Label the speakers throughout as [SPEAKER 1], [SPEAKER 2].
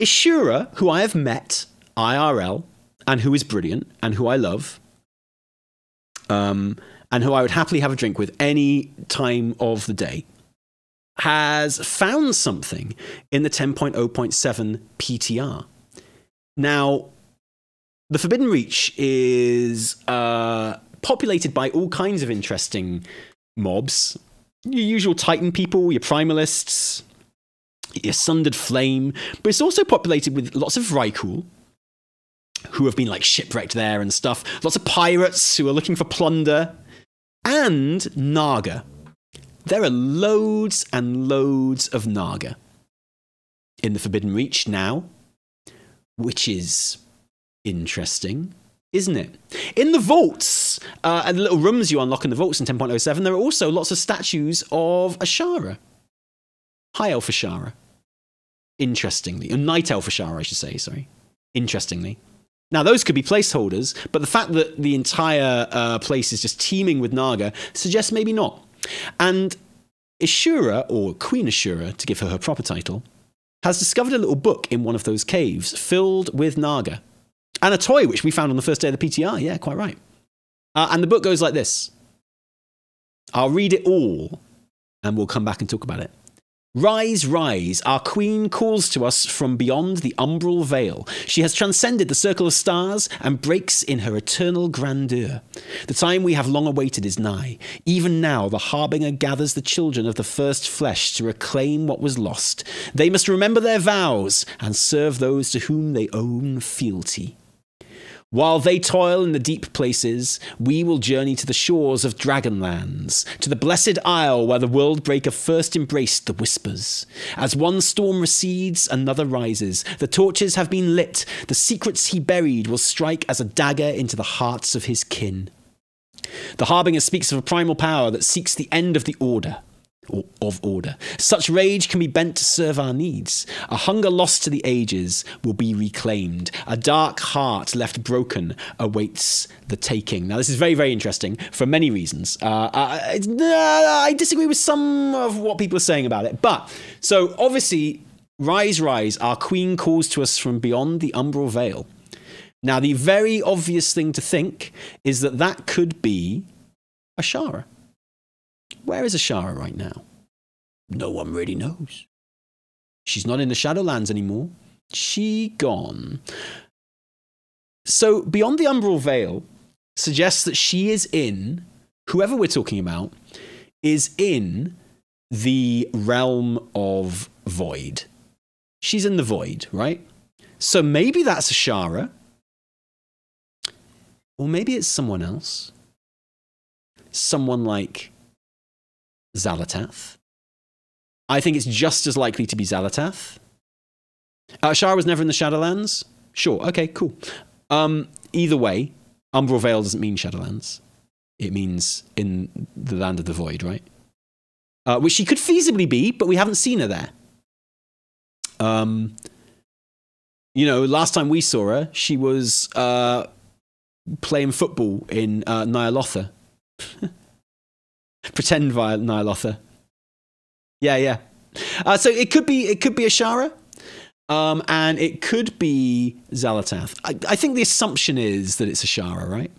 [SPEAKER 1] Ashura, who I have met IRL, and who is brilliant, and who I love, and who I would happily have a drink with any time of the day, has found something in the 10.0.7 PTR. Now, the Forbidden Reach is populated by all kinds of interesting mobs. Your usual Titan people, your Primalists, your Sundered Flame, but it's also populated with lots of Vrykul, who have been like shipwrecked there and stuff. Lots of pirates who are looking for plunder, and Naga. There are loads and loads of Naga in the Forbidden Reach now, which is interesting, isn't it? In the vaults, and the little rooms you unlock in the vaults in 10.07, there are also lots of statues of Azshara. High Elf Azshara. Interestingly. Or Night Elf Azshara, I should say, sorry. Interestingly. Now, those could be placeholders, but the fact that the entire place is just teeming with Naga suggests maybe not. And Ashura, or Queen Ashura, to give her proper title, has discovered a little book in one of those caves filled with Naga. And a toy, which we found on the first day of the PTR. Yeah, quite right. And the book goes like this. I'll read it all, and we'll come back and talk about it. Rise, rise, our queen calls to us from beyond the umbral veil. She has transcended the circle of stars and breaks in her eternal grandeur. The time we have long awaited is nigh. Even now the Harbinger gathers the children of the first flesh to reclaim what was lost. They must remember their vows and serve those to whom they own fealty. While they toil in the deep places, we will journey to the shores of Dragonlands, to the blessed isle where the world breaker first embraced the Whispers. As one storm recedes, another rises. The torches have been lit. The secrets he buried will strike as a dagger into the hearts of his kin. The Harbinger speaks of a primal power that seeks the end of the order. Order. Such rage can be bent to serve our needs. A hunger lost to the ages will be reclaimed. A dark heart left broken awaits the taking. Now, this is very, very interesting for many reasons. I disagree with some of what people are saying about it. But, so, obviously, rise, rise, our queen calls to us from beyond the umbral veil. Now, the very obvious thing to think is that that could be Azshara. Where is Azshara right now? No one really knows. She's not in the Shadowlands anymore. She gone. So Beyond the Umbral Veil suggests that she is in, whoever we're talking about, is in the realm of Void. She's in the Void, right? So maybe that's Azshara. Or maybe it's someone else. Someone like Xalatath. I think it's just as likely to be Xalatath. Azshara was never in the Shadowlands? Sure, okay, cool. Either way, Umbral Veil doesn't mean Shadowlands. It means in the Land of the Void, right? Which she could feasibly be, but we haven't seen her there. You know, last time we saw her, she was playing football in Nyalotha. Pretend via Nyalotha. Yeah. So it could be Azshara, and it could be Xalatath. I think the assumption is that it's Azshara, right?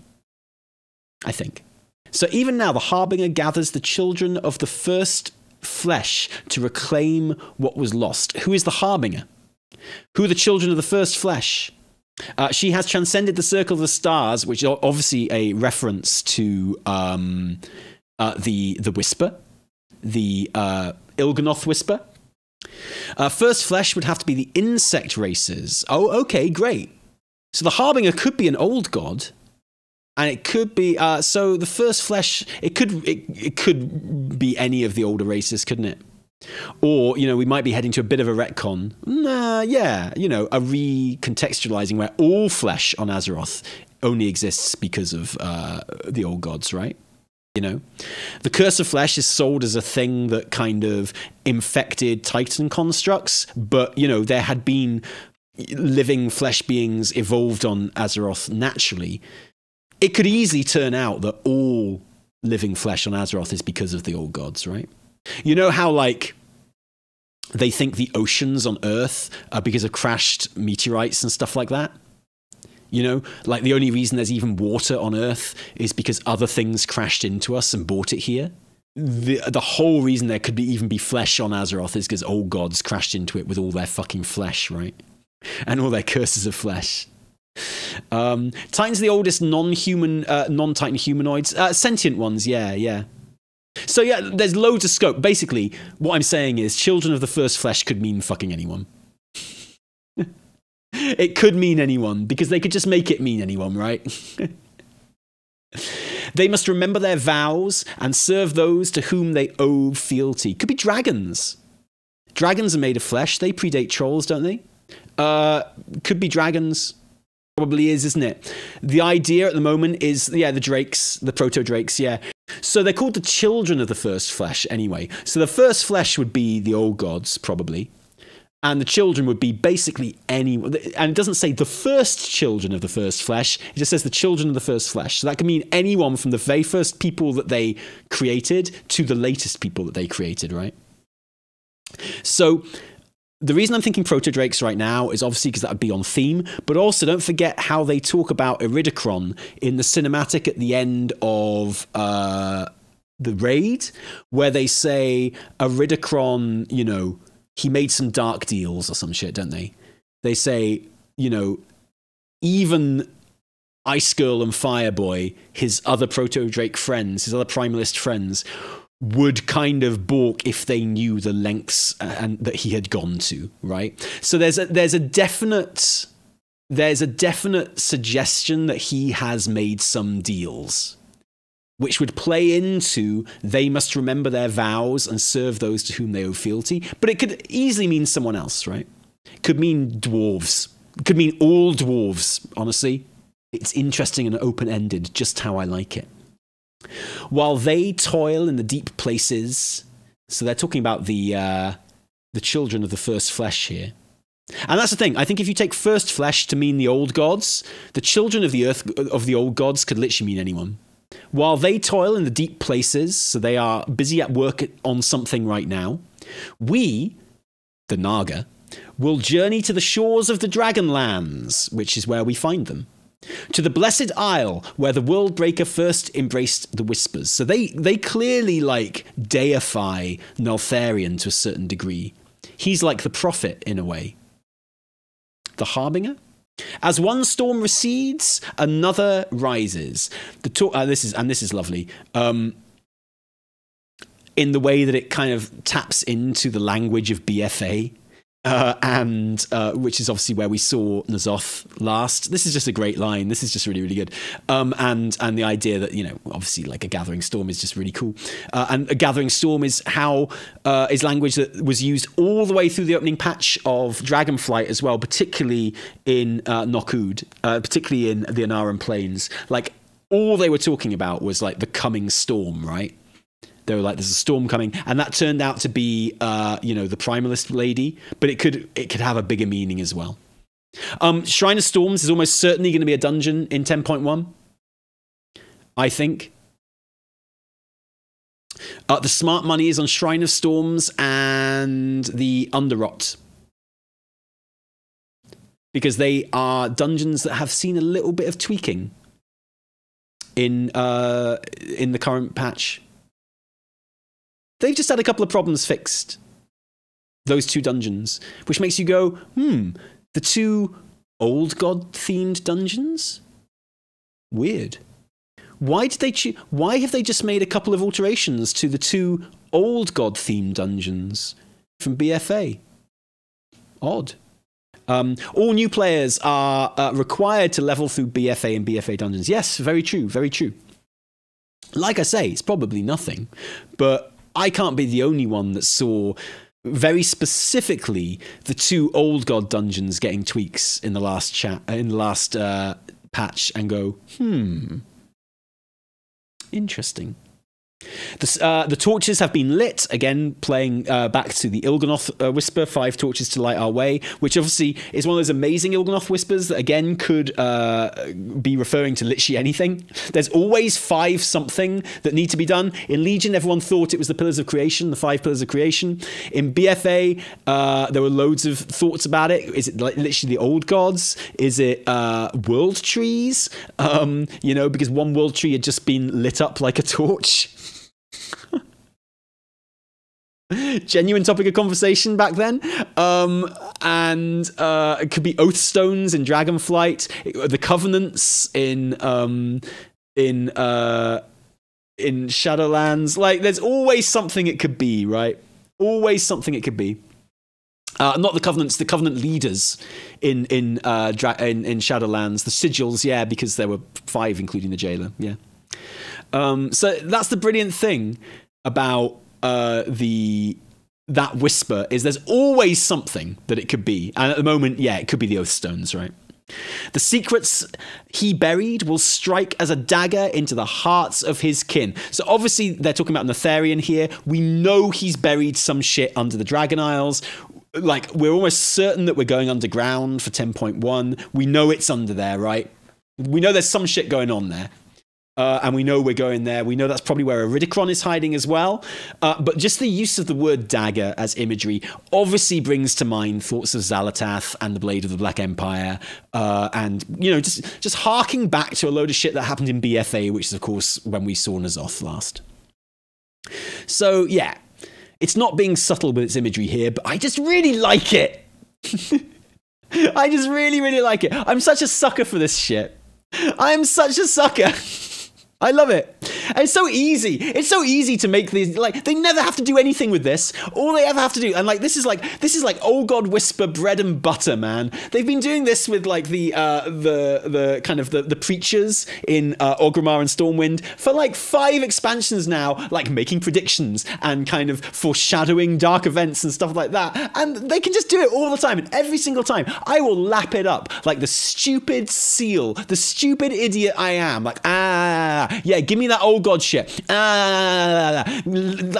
[SPEAKER 1] I think. So even now, the Harbinger gathers the children of the first flesh to reclaim what was lost. Who is the Harbinger? Who are the children of the first flesh? She has transcended the circle of the stars, which is obviously a reference to the Whisper, the Il'gynoth Whisper. First flesh would have to be the insect races. Oh, okay, great. So the Harbinger could be an old god, and it could be so the first flesh. It could be any of the older races, couldn't it? Or, you know, we might be heading to a bit of a retcon. Yeah, you know, a recontextualizing where all flesh on Azeroth only exists because of the old gods, right? You know, the Curse of Flesh is sold as a thing that kind of infected Titan constructs, but, you know, there had been living flesh beings evolved on Azeroth naturally. It could easily turn out that all living flesh on Azeroth is because of the old gods, right? You know how, like, They think the oceans on Earth are because of crashed meteorites and stuff like that. You know, like the only reason there's even water on Earth is because other things crashed into us and brought it here. The whole reason there could even be flesh on Azeroth is because old gods crashed into it with all their fucking flesh, right? And all their curses of flesh. Titans are the oldest non-human, non-Titan humanoids. Sentient ones, yeah. So yeah, there's loads of scope. Basically, what I'm saying is children of the first flesh could mean fucking anyone. It could mean anyone, because they could just make it mean anyone, right? They must remember their vows and serve those to whom they owe fealty. Could be dragons. Dragons are made of flesh. They predate trolls, don't they? Could be dragons. Probably is, isn't it? The idea at the moment is, yeah, the drakes, the proto-drakes, yeah. So they're called the children of the first flesh anyway. So the first flesh would be the old gods, probably. And the children would be basically anyone. And it doesn't say the first children of the first flesh. It just says the children of the first flesh. So that can mean anyone from the very first people that they created to the latest people that they created, right? So the reason I'm thinking proto-drakes right now is obviously because that would be on theme. But also don't forget how they talk about Iridikron in the cinematic at the end of the raid, where they say Iridikron, you know, he made some dark deals or some shit, don't they? They say, you know, even Ice Girl and Fireboy, his other Proto-Drake friends, his other Primalist friends, would kind of balk if they knew the lengths and that he had gone to, right? So there's a definite suggestion that he has made some deals, which would play into they must remember their vows and serve those to whom they owe fealty. But it could easily mean someone else, right? It could mean dwarves. It could mean all dwarves, honestly. It's interesting and open-ended, just how I like it. While they toil in the deep places, so they're talking about the children of the first flesh here. And that's the thing. I think if you take first flesh to mean the old gods, the children of the earth of the old gods could literally mean anyone. While they toil in the deep places, so they are busy at work on something right now, we, the Naga, will journey to the shores of the Dragonlands, which is where we find them. To the Blessed Isle, where the Worldbreaker first embraced the Whispers. So they clearly, like, deify Neltharion to a certain degree. He's like the prophet, in a way. The Harbinger? As one storm recedes, another rises. This is lovely. In the way that it kind of taps into the language of BFA, and which is obviously where we saw N'Zoth last. This is just a great line. This is just really, really good. And the idea that, you know, obviously like a gathering storm is just really cool. And a gathering storm is is language that was used all the way through the opening patch of Dragonflight as well, particularly in Nokud, particularly in the Anaran Plains. Like, all they were talking about was like the coming storm, right? They were like, there's a storm coming. And that turned out to be, you know, the Primalist lady. But it could have a bigger meaning as well. Shrine of Storms is almost certainly going to be a dungeon in 10.1. I think. The smart money is on Shrine of Storms and the Underrot. Because they are dungeons that have seen a little bit of tweaking in the current patch. They've just had a couple of problems fixed. Those two dungeons. Which makes you go, the two old god-themed dungeons? Weird. Why have they just made a couple of alterations to the two old god-themed dungeons from BFA? Odd. All new players are required to level through BFA and BFA dungeons. Yes, very true, very true. Like I say, it's probably nothing, but I can't be the only one that saw very specifically the two old god dungeons getting tweaks in the last patch and go, interesting. The torches have been lit, again, playing back to the Il'gynoth whisper, 5 torches to light our way, which obviously is one of those amazing Il'gynoth whispers that, again, could be referring to literally anything. There's always 5 something that need to be done. In Legion, everyone thought it was the Pillars of Creation, the 5 Pillars of Creation. In BFA, there were loads of thoughts about it. Is it like literally the old gods? Is it world trees? Because one world tree had just been lit up like a torch. Genuine topic of conversation back then. And it could be oath stones in Dragonflight, the covenants in Shadowlands. Like, there's always something it could be, right? Always something it could be. Not the covenants, the covenant leaders in Shadowlands, the sigils, yeah, because there were 5, including the jailer, yeah. So that's the brilliant thing about that whisper, is there's always something that it could be. And at the moment, yeah, it could be the oath stones, right? The secrets he buried will strike as a dagger into the hearts of his kin. So obviously they're talking about Netherian here. We know he's buried some shit under the Dragon Isles. Like, we're almost certain that we're going underground for 10.1. We know it's under there, right? We know there's some shit going on there. And we know we're going there. We know that's probably where Iridikron is hiding as well. But just the use of the word dagger as imagery obviously brings to mind thoughts of Xalatath and the Blade of the Black Empire. And, just harking back to a load of shit that happened in BFA, which is, of course, when we saw N'Zoth last. So, yeah. It's not being subtle with its imagery here, but I just really like it. I just really, really like it. I'm such a sucker for this shit. I am such a sucker. I love it. And it's so easy. It's so easy to make these, like, they never have to do anything with this. All they ever have to do, and like this is like Old God Whisper bread and butter, man. They've been doing this with like the kind of the preachers in Orgrimmar and Stormwind for like 5 expansions now, like making predictions and kind of foreshadowing dark events and stuff like that. And they can just do it all the time, and every single time I will lap it up like the stupid seal, the stupid idiot I am. Like, yeah, give me that old god shit.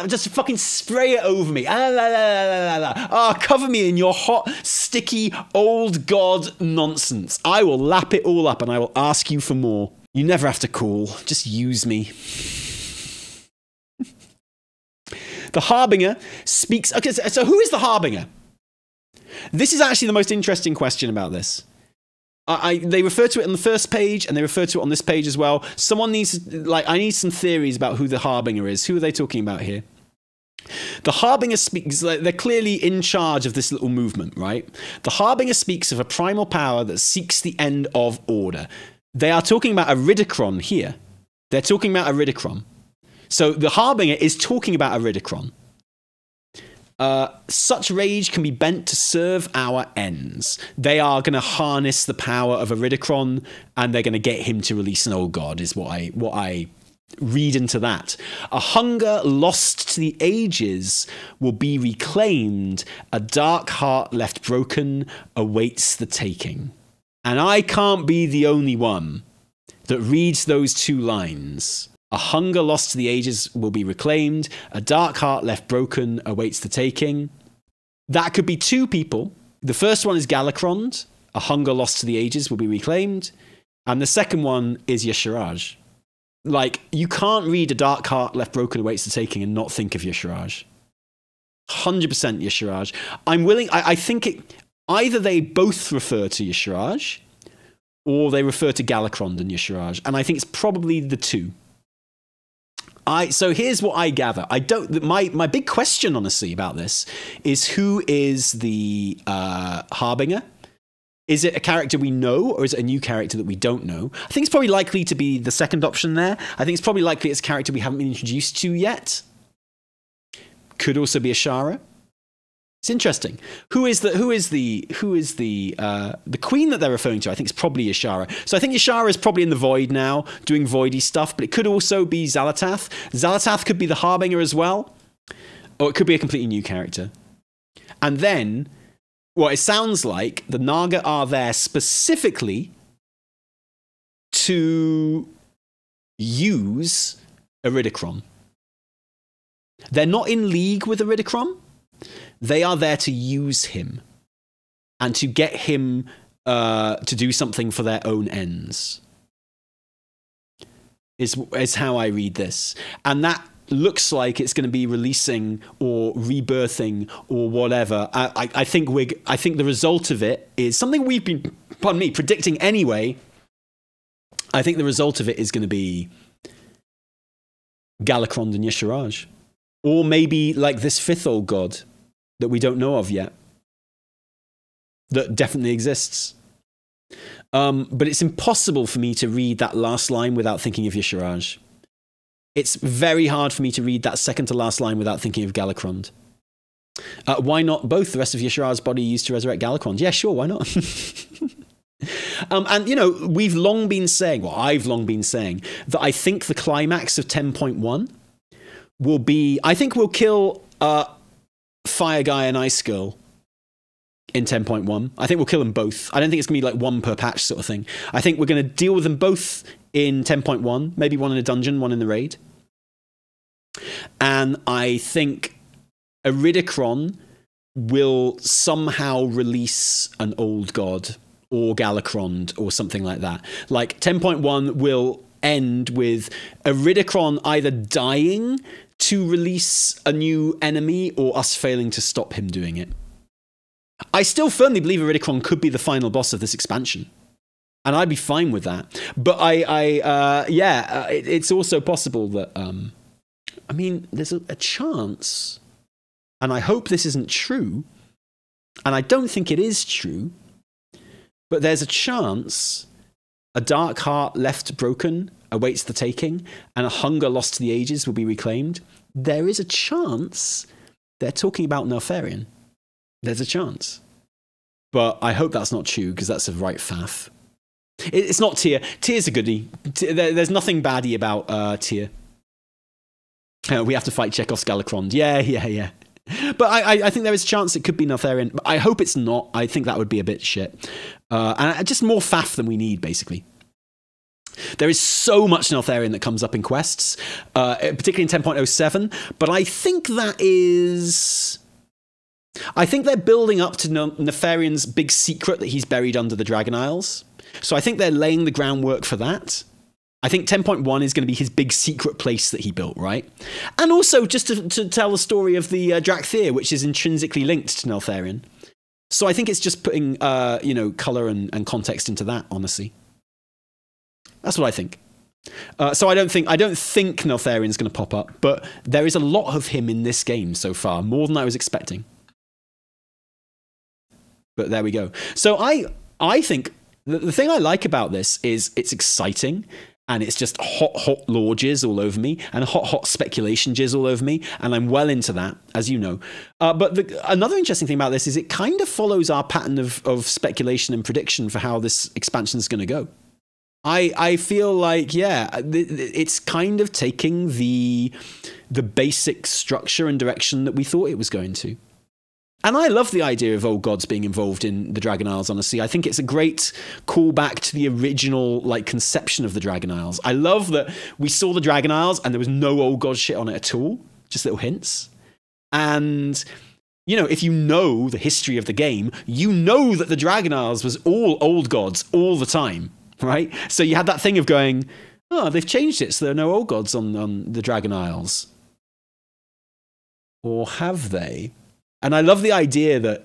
[SPEAKER 1] Just fucking spray it over me. Cover me in your hot, sticky, old god nonsense. I will lap it all up and I will ask you for more. You never have to call. Just use me. The Harbinger speaks... Okay, so who is the Harbinger? This is actually the most interesting question about this. They refer to it on the first page, and they refer to it on this page as well. Someone needs, like, I need some theories about who the Harbinger is. Who are they talking about here? The Harbinger speaks, they're clearly in charge of this little movement, right? The Harbinger speaks of a primal power that seeks the end of order. They are talking about Iridikron here. They're talking about Iridikron. So the Harbinger is talking about Iridikron. Such rage can be bent to serve our ends. They are going to harness the power of Iridikron, and they're going to get him to release an old god, is what I read into that. A hunger lost to the ages will be reclaimed. A dark heart left broken awaits the taking. And I can't be the only one that reads those 2 lines. A hunger lost to the ages will be reclaimed. A dark heart left broken awaits the taking. That could be 2 people. The first one is Galakrond. A hunger lost to the ages will be reclaimed. And the second one is Y'Shaarj. Like, you can't read a dark heart left broken awaits the taking and not think of Y'Shaarj. 100% Y'Shaarj. I think either they both refer to Y'Shaarj, or they refer to Galakrond and Y'Shaarj. And I think it's probably the 2. So here's what I gather. My big question, honestly, about this is who is the Harbinger? Is it a character we know, or is it a new character that we don't know? I think it's probably likely to be the second option there. I think it's probably likely it's a character we haven't been introduced to yet. Could also be Azshara. It's interesting. Who is the queen that they're referring to? I think it's probably Azshara. So I think Azshara is probably in the void now, doing voidy stuff, but it could also be Xalatath. Xalatath could be the Harbinger as well, or it could be a completely new character. And then, it sounds like the Naga are there specifically to use Iridikron. They're not in league with Iridikron. They are there to use him and to get him to do something for their own ends. Is how I read this. And that looks like it's going to be releasing or rebirthing or whatever. I think the result of it is something we've been, predicting anyway. I think the result of it is going to be Galakrond and Y'Shaarj. Or maybe like this fifth old god that we don't know of yet. That definitely exists. But it's impossible for me to read that last line without thinking of Y'Shaarj. It's very hard for me to read that second to last line without thinking of Galakrond. Why not both? The rest of Y'Shaarj's body used to resurrect Galakrond. Yeah, sure, why not? And, we've long been saying, I've long been saying, that I think the climax of 10.1 will be, I think we'll kill Fire Guy and Ice Girl in 10.1. I think we'll kill them both. I don't think it's going to be like one per patch sort of thing. I think we're going to deal with them both in 10.1, maybe one in a dungeon, one in the raid. And I think Iridikron will somehow release an old god or Galakrond or something like that. Like 10.1 will end with Iridikron either dying to release a new enemy or us failing to stop him doing it. I still firmly believe Iridikron could be the final boss of this expansion. And I'd be fine with that. But it's also possible that, there's a chance, and I hope this isn't true, and I don't think it is true, but there's a chance a dark heart left broken awaits the taking, and a hunger lost to the ages will be reclaimed. There is a chance they're talking about Neltharion. There's a chance. But I hope that's not true, because that's a right faff. It's not Tyr. Tyr's a goodie. There's nothing baddie about Tyr. We have to fight Chekhov's Galakrond. Yeah. But I think there is a chance it could be Neltharion. But I hope it's not. I think that would be a bit shit. And just more faff than we need, basically. There is so much Neltharion that comes up in quests, particularly in 10.07. But I think they're building up to Neltharion's big secret that he's buried under the Dragon Isles. So I think they're laying the groundwork for that. I think 10.1 is going to be his big secret place that he built, right? And also just to tell the story of the Drakthir, which is intrinsically linked to Neltharion. So I think it's just putting, colour and context into that, honestly. That's what I think. So I don't think Neltharion's going to pop up, but there is a lot of him in this game so far, more than I was expecting. But there we go. So I think the thing I like about this is it's exciting, and it's just hot lore jizz all over me, and hot speculation jizz all over me, and I'm well into that, as you know. But another interesting thing about this is it kind of follows our pattern of speculation and prediction for how this expansion is going to go. I feel like, it's kind of taking the basic structure and direction that we thought it was going to. And I love the idea of old gods being involved in the Dragon Isles, honestly. I think it's a great callback to the original conception of the Dragon Isles. I love that we saw the Dragon Isles and there was no old god shit on it at all. Just little hints. And, if you know the history of the game, you know that the Dragon Isles was all old gods all the time, right? So you had that thing of going, oh, they've changed it so there are no old gods on the Dragon Isles. Or have they? And I love the idea that,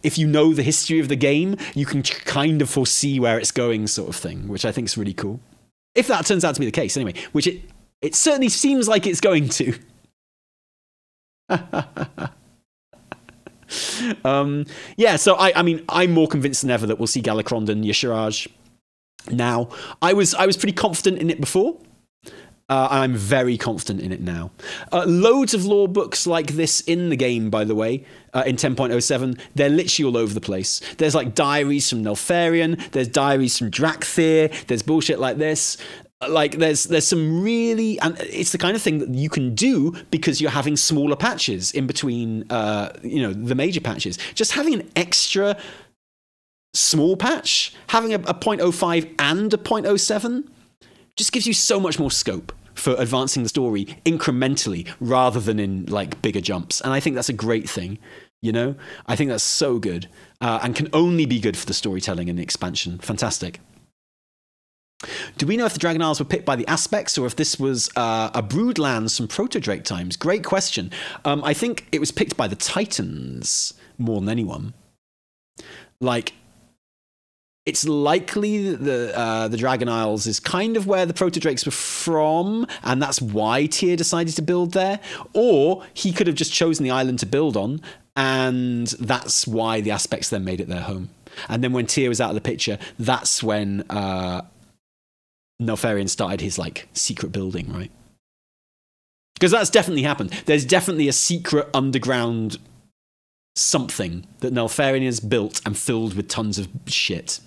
[SPEAKER 1] if you know the history of the game, you can kind of foresee where it's going, sort of thing, which I think is really cool. If that turns out to be the case, anyway, which it certainly seems like it's going to. So I'm more convinced than ever that we'll see Galakrond and Y'Shaarj now. I was pretty confident in it before. I'm very confident in it now. Loads of lore books like this in the game, by the way, in 10.07. They're literally all over the place. There's diaries from Neltharion. There's diaries from Drakthir. There's bullshit like this. There's some really... And it's the kind of thing that you can do because you're having smaller patches in between, the major patches. Just having an extra small patch, having a 0.05 and a 0.07... just gives you so much more scope, for advancing the story incrementally rather than in like bigger jumps. And I think that's a great thing. You know, I think that's so good and can only be good for the storytelling and the expansion. Fantastic. Do we know if the Dragon Isles were picked by the aspects or if this was a Broodlands from Proto-Drake times? Great question. I think it was picked by the Titans more than anyone. Like, it's likely that the Dragon Isles is kind of where the Proto-Drakes were from, and that's why Tyr decided to build there. Or he could have just chosen the island to build on, and that's why the aspects then made it their home. And then when Tyr was out of the picture, that's when Neltharion started his like secret building, right? Because that's definitely happened. There's definitely a secret underground something that Neltharion has built and filled with tons of shit.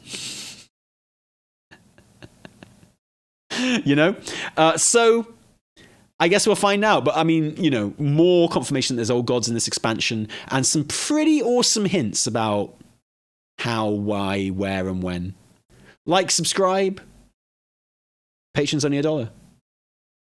[SPEAKER 1] You know? So I guess we'll find out. But I mean, you know, more confirmation that there's old gods in this expansion and some pretty awesome hints about how, why, where, and when. Like, subscribe. Patreon's only $1.